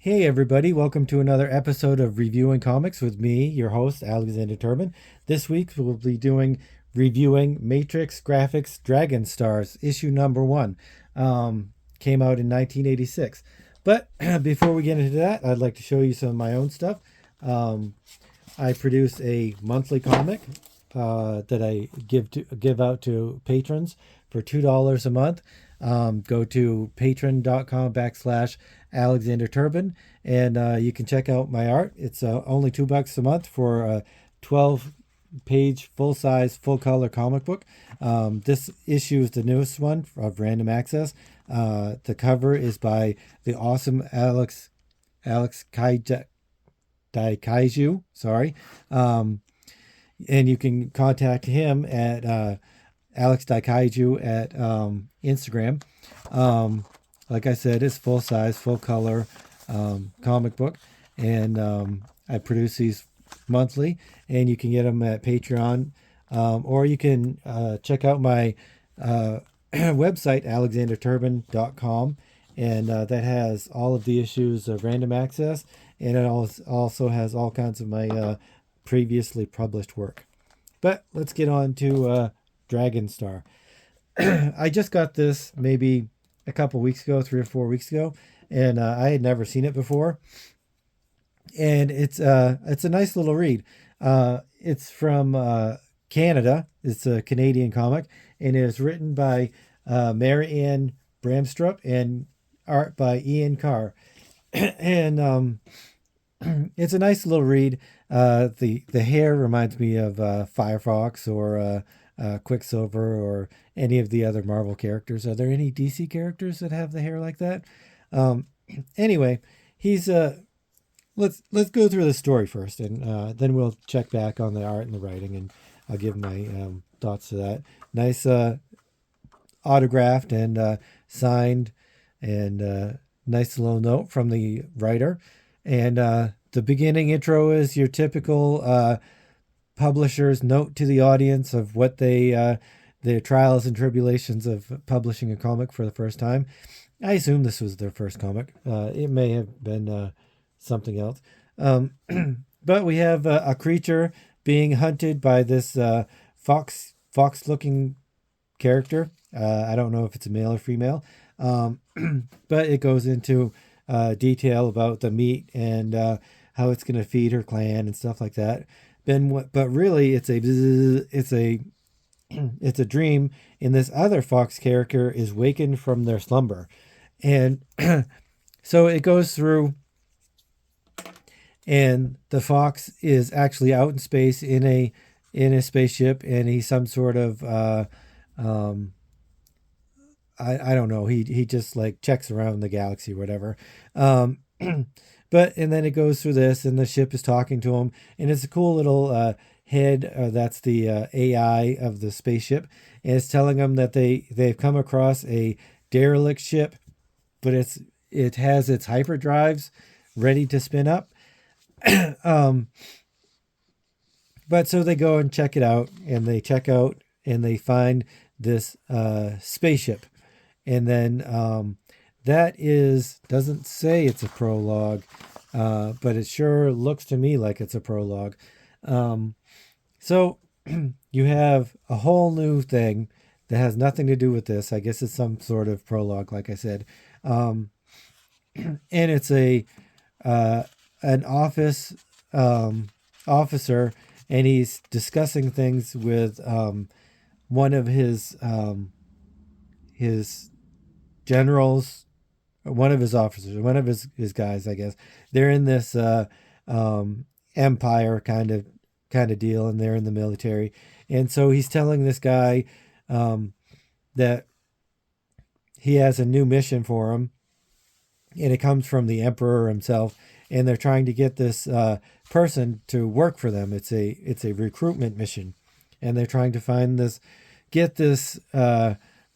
Hey everybody, welcome to another episode of Reviewing Comics with me, your host, Alexander Turbin. This week we'll be reviewing Matrix Graphics Dragon Stars, issue number one. Came out in 1986. But before we get into that, I'd like to show you some of my own stuff. I produce a monthly comic that I give out to patrons for $2 a month. Go to patron.com/Alexander Turbin, and you can check out my art. It's only $2 a month for a 12-page, full-size, full-color comic book. This issue is the newest one of Random Access. The cover is by the awesome Alex Daikaiju. Sorry. And you can contact him at Alex Daikaiju at Instagram. Like I said, it's full size, full color comic book, and I produce these monthly, and you can get them at Patreon, or you can check out my website, alexanderturbin.com, and that has all of the issues of Random Access, and it also has all kinds of my previously published work. But let's get on to Dragon Star. I just got this maybe a couple weeks ago, 3 or 4 weeks ago, and I had never seen it before. And it's a nice little read. It's from Canada. It's a Canadian comic, and it is written by Mary Ann Bramstrup and art by Ian Carr. And it's a nice little read. The hair reminds me of Firefox or Quicksilver or any of the other Marvel characters. Are there any DC characters that have the hair like that? Anyway, he's let's go through the story first, and then we'll check back on the art and the writing, and I'll give my thoughts to that. Nice autographed and signed, and nice little note from the writer. And the beginning intro is your typical publisher's note to the audience of what their trials and tribulations of publishing a comic for the first time. I assume this was their first comic. It may have been something else. But we have a creature being hunted by this fox-looking character. I don't know if it's a male or female. But it goes into detail about the meat and how it's going to feed her clan and stuff like that. But really, it's a dream, and this other fox character is wakened from their slumber, and so it goes through, and the fox is actually out in space in a spaceship, and he's some sort of I don't know. He just like checks around the galaxy or whatever. And then it goes through this, and the ship is talking to him, and it's a cool little head. That's the AI of the spaceship, and it's telling them that they've come across a derelict ship, but it has its hyperdrives ready to spin up. But so they go and check it out, and they check out, and they find this spaceship. And then that doesn't say it's a prologue, but it sure looks to me like it's a prologue. So you have a whole new thing that has nothing to do with this. I guess it's some sort of prologue, like I said. And it's an office officer, and he's discussing things with one of his generals, one of his officers, one of his guys, I guess. They're in this empire kind of deal, and they're in the military. And so he's telling this guy that he has a new mission for him, and it comes from the emperor himself, and they're trying to get this person to work for them. It's a recruitment mission, and they're trying to get this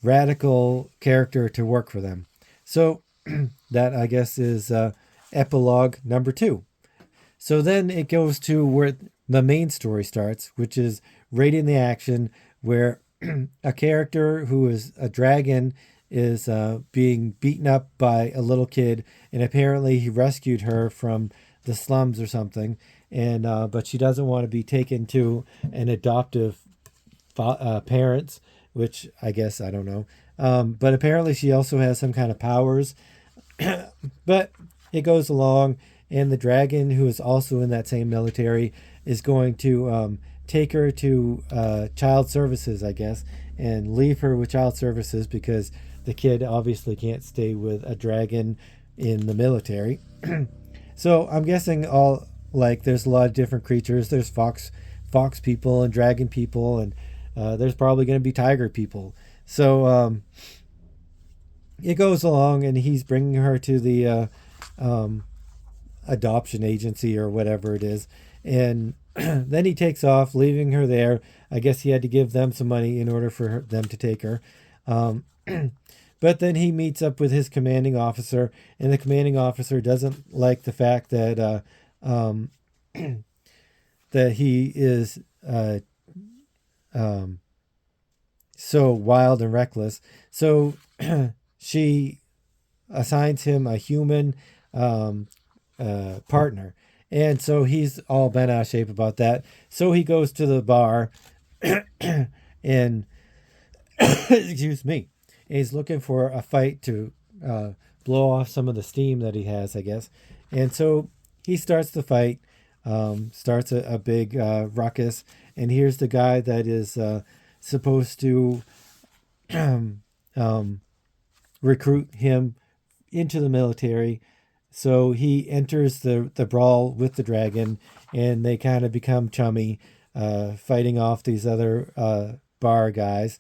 radical character to work for them. So that, I guess, is epilogue number 2. So then it goes to where the main story starts, which is right in the action, where a character who is a dragon is being beaten up by a little kid, and apparently he rescued her from the slums or something. And but she doesn't want to be taken to an adoptive parents, which I guess I don't know. But apparently she also has some kind of powers. But it goes along, and the dragon, who is also in that same military, is going to take her to child services, I guess, and leave her with child services because the kid obviously can't stay with a dragon in the military. So I'm guessing all like there's a lot of different creatures. There's fox people and dragon people, and there's probably going to be tiger people. So it goes along, and he's bringing her to the adoption agency or whatever it is, and then he takes off, leaving her there. I guess he had to give them some money in order for them to take her. But then he meets up with his commanding officer, and the commanding officer doesn't like the fact that that he is so wild and reckless. So she assigns him a human partner. And so he's all bent out of shape about that. So he goes to the bar and, excuse me, he's looking for a fight to blow off some of the steam that he has, I guess. And so he starts the fight, starts a big ruckus. And here's the guy that is supposed to recruit him into the military. So he enters the brawl with the dragon, and they kind of become chummy, fighting off these other bar guys.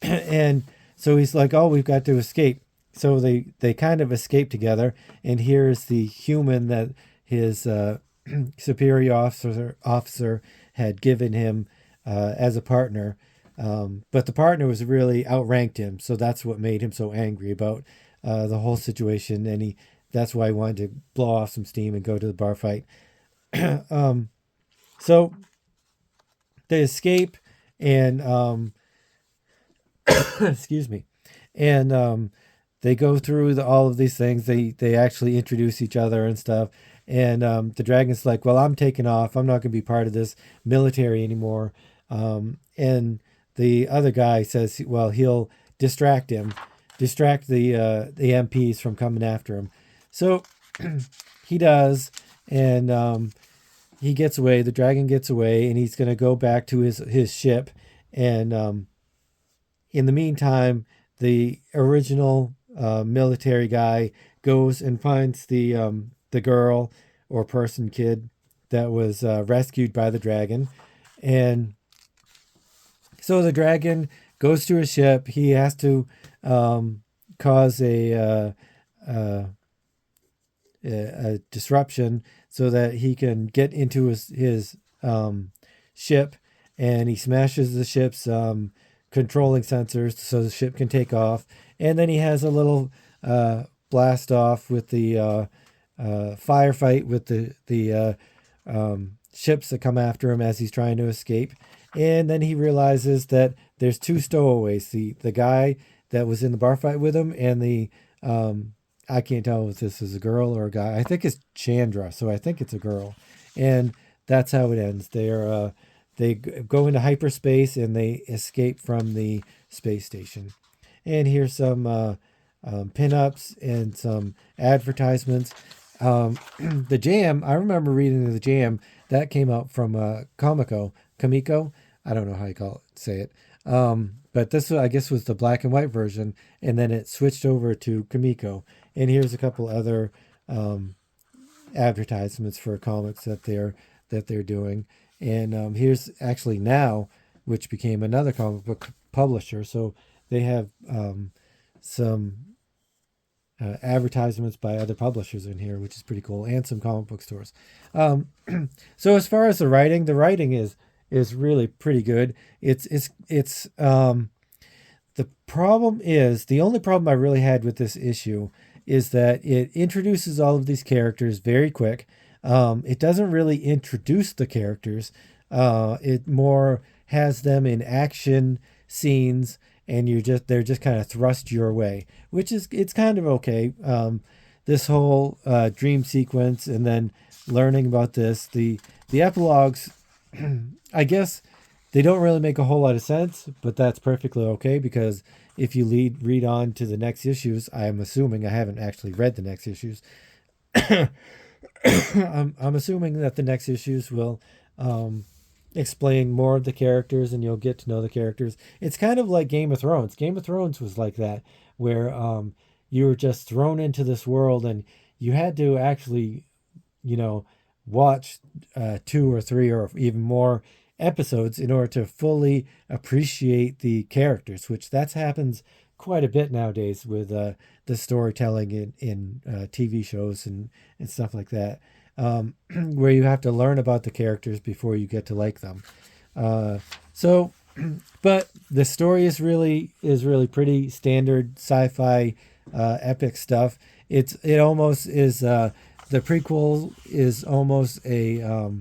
And so he's like, oh, we've got to escape. So they kind of escape together, and here's the human that his superior officer had given him as a partner. But the partner was really outranked him, so that's what made him so angry about the whole situation, and that's why he wanted to blow off some steam and go to the bar fight. So they escape, and excuse me, and they go through all of these things. They actually introduce each other and stuff. And the dragon's like, well, I'm taking off. I'm not going to be part of this military anymore. And the other guy says, well, he'll distract the MPs from coming after him. So he does, and he gets away. The dragon gets away, and he's going to go back to his ship. And in the meantime, the original military guy goes and finds the girl or person kid that was rescued by the dragon. And so the dragon goes to his ship. He has to cause a disruption so that he can get into his ship, and he smashes the ship's controlling sensors so the ship can take off. And then he has a little blast off with the firefight with the ships that come after him as he's trying to escape. And then he realizes that there's two stowaways, the guy that was in the bar fight with him, and the I can't tell if this is a girl or a guy. I think it's Chandra, so I think it's a girl. And that's how it ends. They go into hyperspace, and they escape from the space station. And here's some pinups and some advertisements. The Jam, I remember reading the Jam, that came out from Kamiko. I don't know how you say it. But this, I guess, was the black and white version, and then it switched over to Kamiko. And here's a couple other advertisements for comics that they're doing. And here's actually Now, which became another comic book publisher. So they have some advertisements by other publishers in here, which is pretty cool, and some comic book stores. So as far as the writing is really pretty good. It's the problem is, the only problem I really had with this issue is that it introduces all of these characters very quick. It doesn't really introduce the characters. It more has them in action scenes, and they're just kind of thrust your way, which is it's kind of okay. This whole dream sequence, and then learning about the epilogues, I guess they don't really make a whole lot of sense, but that's perfectly okay because if you read on to the next issues, I'm assuming I haven't actually read the next issues. I'm assuming that the next issues will explain more of the characters and you'll get to know the characters. It's kind of like Game of Thrones. Game of Thrones was like that, where you were just thrown into this world and you had to actually, watch 2 or 3 or even more episodes in order to fully appreciate the characters, which that happens quite a bit nowadays with the storytelling in TV shows and stuff like that, where you have to learn about the characters before you get to like them. So, but the story is really pretty standard sci-fi epic stuff. It almost is the prequel is almost a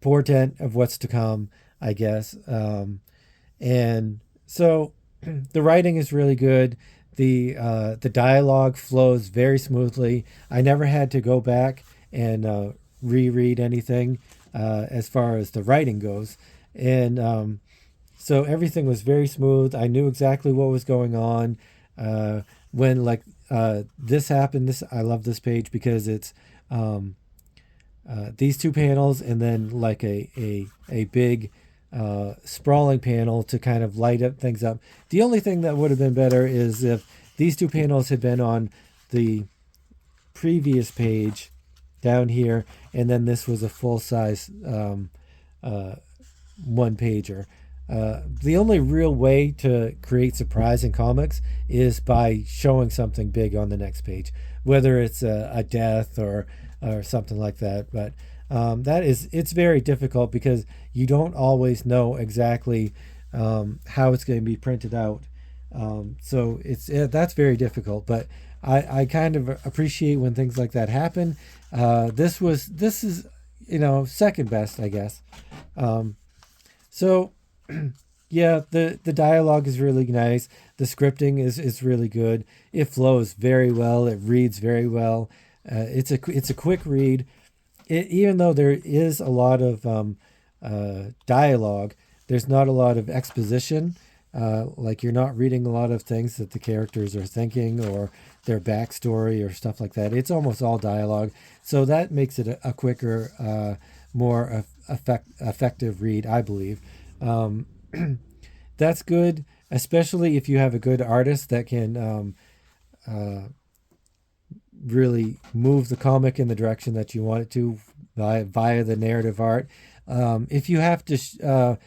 portent of what's to come, I guess. And so the writing is really good. The dialogue flows very smoothly. I never had to go back and reread anything as far as the writing goes, and so everything was very smooth. I knew exactly what was going on when this happened. I love this page because it's these two panels and then like a big sprawling panel to kind of light up things up. The only thing that would have been better is if these two panels had been on the previous page down here, and then this was a full-size one-pager. The only real way to create surprise in comics is by showing something big on the next page, whether it's a death or something like that. But it's very difficult because you don't always know exactly how it's going to be printed out. So that's very difficult. But I kind of appreciate when things like that happen. This is second best, I guess. So yeah, the dialogue is really nice. The scripting is really good. It flows very well. It reads very well. It's a quick read. Even though there is a lot of dialogue, there's not a lot of exposition. Like you're not reading a lot of things that the characters are thinking or their backstory or stuff like that. It's almost all dialogue. So that makes it a quicker, more effective read, I believe. That's good, especially if you have a good artist that can really move the comic in the direction that you want it to via the narrative art. If you have to,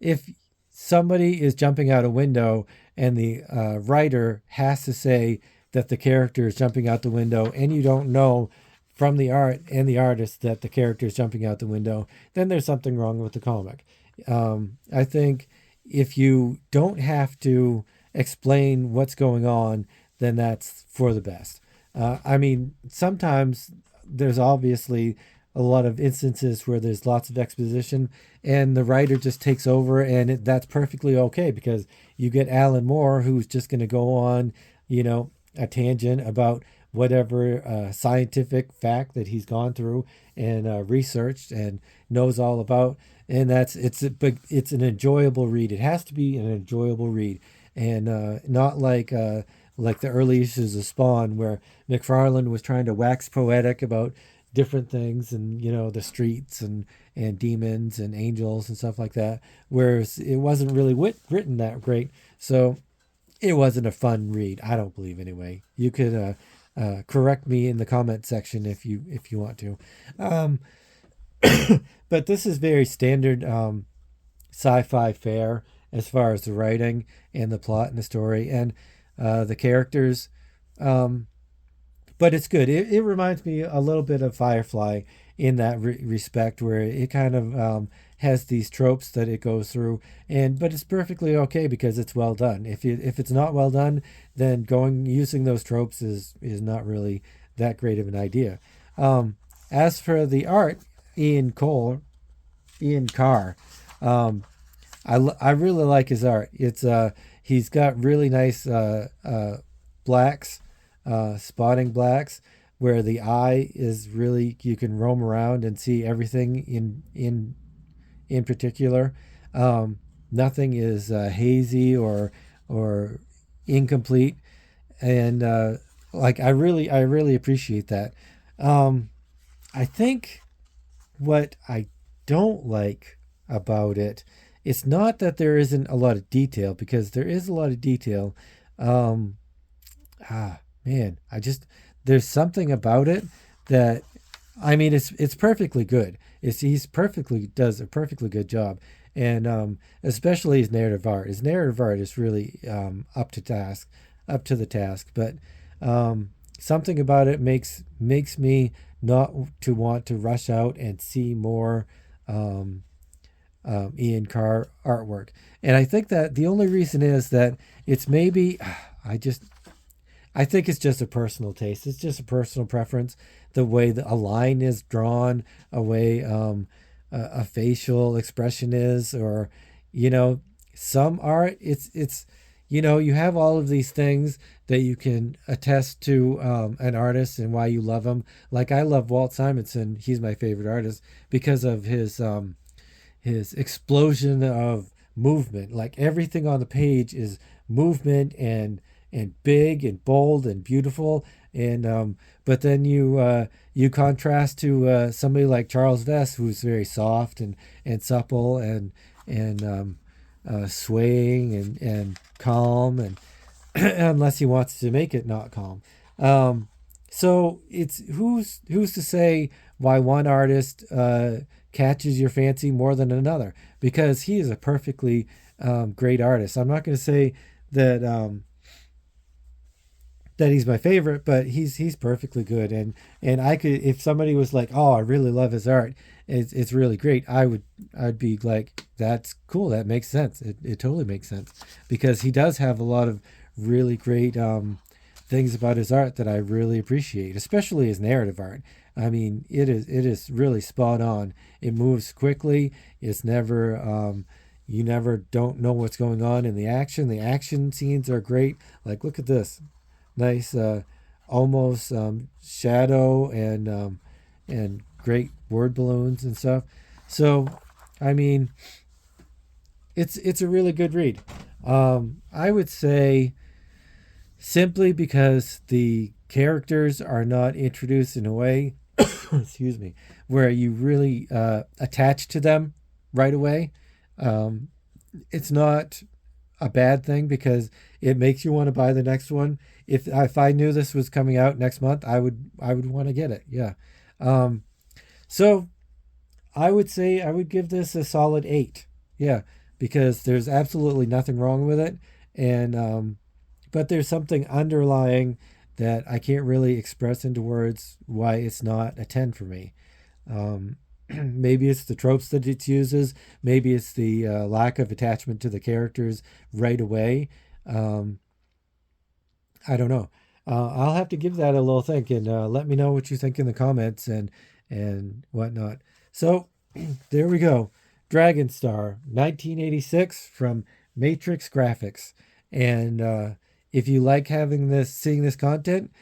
if somebody is jumping out a window and the writer has to say that the character is jumping out the window, and you don't know from the art and the artist that the character is jumping out the window, then there's something wrong with the comic. I think if you don't have to explain what's going on, then that's for the best. I mean, sometimes there's obviously a lot of instances where there's lots of exposition and the writer just takes over, and that's perfectly okay because you get Alan Moore, who's just going to go on, a tangent about whatever scientific fact that he's gone through and researched and knows all about. And it's an enjoyable read. It has to be an enjoyable read, and not like the early issues of Spawn, where McFarlane was trying to wax poetic about different things and the streets and demons and angels and stuff like that, whereas it wasn't really written that great. So it wasn't a fun read, I don't believe, anyway. You could correct me in the comment section if you want to. But this is very standard sci-fi fare as far as the writing and the plot and the story and the characters. But it's good. It reminds me a little bit of Firefly in that respect, where it kind of has these tropes that it goes through, but it's perfectly okay because it's well done. If it's not well done, then using those tropes is not really that great of an idea. As for the art, Ian Carr, I really like his art. It's he's got really nice blacks, spotting blacks, where the eye is really, you can roam around and see everything in particular. Nothing is hazy or incomplete, and like I really appreciate that. Um, I think what I don't like about it, it's not that there isn't a lot of detail, because there is a lot of detail. Um, man, I just, there's something about it that, I mean, it's perfectly good. He's perfectly, does a perfectly good job, and especially his narrative art. His narrative art is really up to the task. But something about it makes me not to want to rush out and see more um, Ian Carr artwork. And I think that the only reason is that it's maybe, I just, I think it's just a personal taste. It's just a personal preference. The way that a line is drawn, a way a facial expression is, or you know, some art. It's you know, you have all of these things that you can attest to an artist and why you love him. Like I love Walt Simonson. He's my favorite artist because of his explosion of movement. Like everything on the page is movement and big and bold and beautiful. And but then you contrast to somebody like Charles Vess, who's very soft and supple and swaying and calm, and unless he wants to make it not calm. So it's who's to say why one artist catches your fancy more than another, because he is a perfectly great artist. I'm not going to say that that he's my favorite, but he's perfectly good. And I could, if somebody was like, oh, I really love his art, it's really great, I'd be like, that's cool, that makes sense. It totally makes sense, because he does have a lot of really great things about his art that I really appreciate, especially his narrative art. I mean, it is really spot on. It moves quickly. It's never you never don't know what's going on in the action. The action scenes are great. Like look at this, nice almost shadow and great word balloons and stuff. So, I mean, it's a really good read. I would say simply because the characters are not introduced in a way, excuse me, where you really attach to them right away. Um, it's not a bad thing, because it makes you want to buy the next one. If I knew this was coming out next month, I would want to get it. Yeah. Um, so I would say I would give this a solid 8. Yeah, because there's absolutely nothing wrong with it, and but there's something underlying that I can't really express into words why it's not a 10 for me. Um, maybe it's the tropes that it uses. Maybe it's the lack of attachment to the characters right away. Um, I don't know. I'll have to give that a little think, and let me know what you think in the comments and whatnot. So there we go. Dragon Star 1986 from Matrix Graphics. And if you like seeing this content,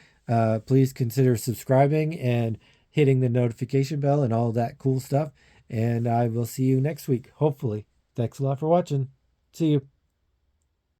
please consider subscribing and hitting the notification bell and all that cool stuff. And I will see you next week, hopefully. Thanks a lot for watching. See you.